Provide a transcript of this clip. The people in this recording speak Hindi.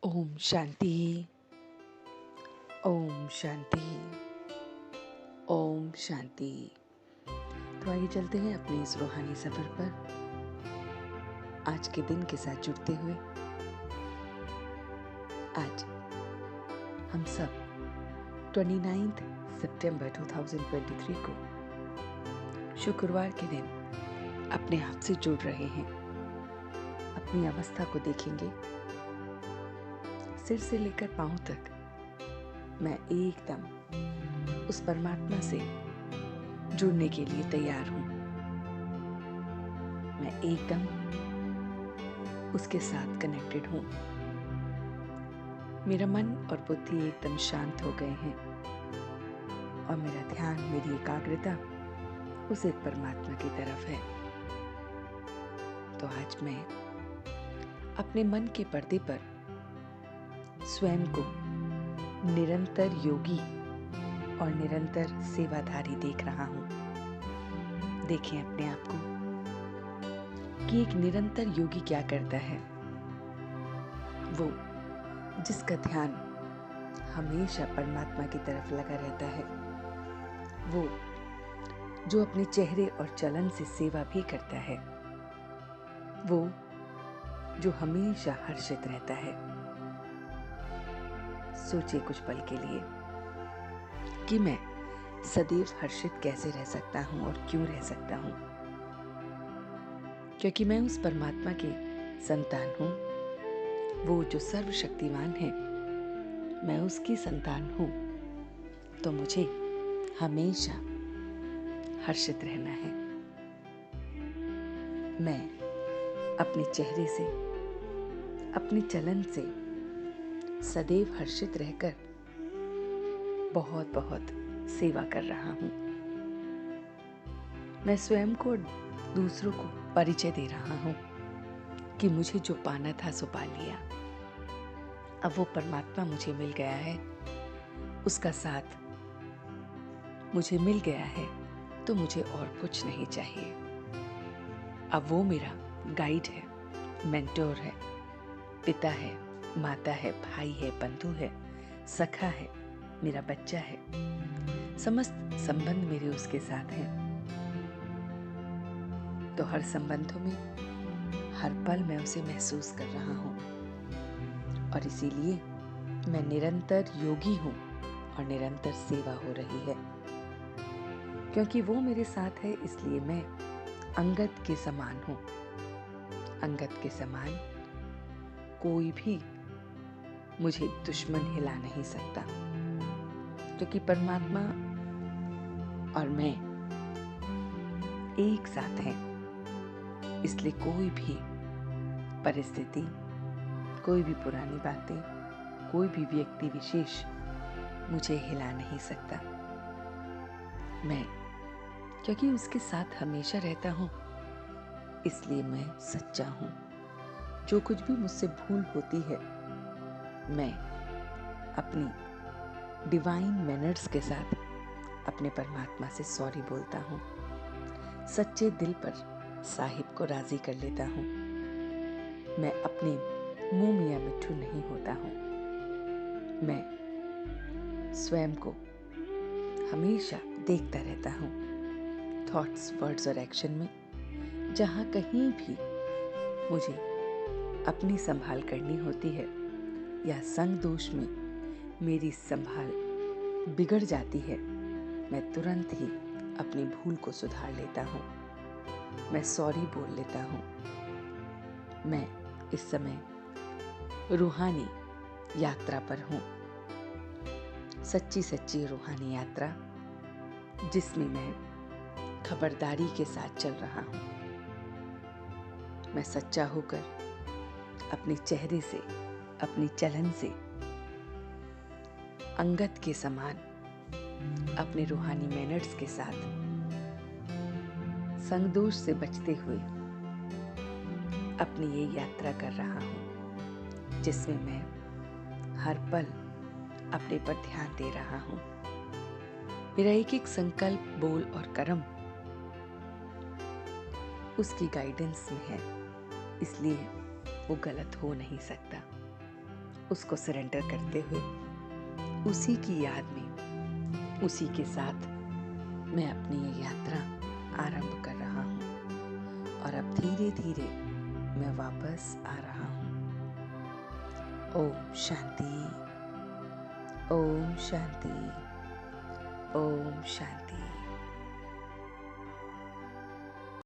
ओम शांति। ओम शांति। ओम शांति। तो आइए चलते हैं अपने इस रूहानी सफर पर आज के दिन के साथ जुड़ते हुए। आज हम सब 29 सितंबर 2023 को शुक्रवार के दिन अपने आप से जुड़ रहे हैं। अपनी अवस्था को देखेंगे, सिर से लेकर पांव तक मैं एकदम उस परमात्मा से जुड़ने के लिए तैयार हूं। मैं एकदम उसके साथ कनेक्टेड हूं। मेरा मन और बुद्धि एकदम शांत हो गए हैं और मेरा ध्यान, मेरी एकाग्रता उस एक परमात्मा की तरफ है। तो आज मैं अपने मन के पर्दे पर स्वयं को निरंतर योगी और निरंतर सेवाधारी देख रहा हूं। देखें अपने आप को कि एक निरंतर योगी क्या करता है। वो जिसका ध्यान हमेशा परमात्मा की तरफ लगा रहता है, वो जो अपने चेहरे और चलन से सेवा भी करता है, वो जो हमेशा हर्षित रहता है। सोचिए कुछ पल के लिए कि मैं सदैव हर्षित कैसे रह सकता हूं और क्यों रह सकता हूं। क्योंकि मैं उस परमात्मा की संतान हूं, वो जो सर्वशक्तिमान है, मैं उसकी संतान हूं। तो मुझे हमेशा हर्षित रहना है। मैं अपने चेहरे से, अपने चलन से सदैव हर्षित रहकर बहुत बहुत सेवा कर रहा हूं। मैं स्वयं को और दूसरों को परिचय दे रहा हूं कि मुझे जो पाना था सो पा लिया। अब वो परमात्मा मुझे मिल गया है, उसका साथ मुझे मिल गया है, तो मुझे और कुछ नहीं चाहिए। अब वो मेरा गाइड है, मेंटोर है, पिता है, माता है, भाई है, बंधु है, सखा है, मेरा बच्चा है। समस्त संबंध मेरे उसके साथ हैं। तो हर संबंधों में हर पल मैं उसे महसूस कर रहा हूं और इसीलिए मैं निरंतर योगी हूं और निरंतर सेवा हो रही है। क्योंकि वो मेरे साथ है, इसलिए मैं अंगद के समान हूं। अंगद के समान कोई भी मुझे दुश्मन हिला नहीं सकता, क्योंकि परमात्मा और मैं एक साथ हैं। इसलिए कोई भी परिस्थिति, कोई भी पुरानी बातें, कोई भी व्यक्ति विशेष मुझे हिला नहीं सकता। मैं क्योंकि उसके साथ हमेशा रहता हूं, इसलिए मैं सच्चा हूं। जो कुछ भी मुझसे भूल होती है, मैं अपनी डिवाइन मैनर्स के साथ अपने परमात्मा से सॉरी बोलता हूं। सच्चे दिल पर साहिब को राजी कर लेता हूं। मैं अपने मुंह मियां मिट्ठू नहीं होता हूं। मैं स्वयं को हमेशा देखता रहता हूं, थॉट्स, वर्ड्स और एक्शन में। जहां कहीं भी मुझे अपनी संभाल करनी होती है या संग दोष में मेरी संभाल बिगड़ जाती है, मैं तुरंत ही अपनी भूल को सुधार लेता हूँ। मैं सॉरी बोल लेता हूँ। मैं इस समय रूहानी यात्रा पर हूँ, सच्ची सच्ची रूहानी यात्रा, जिसमें मैं खबरदारी के साथ चल रहा हूँ। मैं सच्चा होकर अपने चेहरे से, अपनी चलन से अंगद के समान अपने रूहानी मैनर्स के साथ संगदोष से बचते हुए अपनी ये यात्रा कर रहा हूं, जिसमें मैं हर पल अपने पर ध्यान दे रहा हूं। मेरा एक एक संकल्प, बोल और कर्म उसकी गाइडेंस में है, इसलिए वो गलत हो नहीं सकता। उसको सरेंडर करते हुए उसी की याद में, उसी के साथ मैं अपनी ये यात्रा आरंभ कर रहा हूँ और अब धीरे धीरे मैं वापस आ रहा हूँ। ओम शांति, ओम शांति, ओम शांति।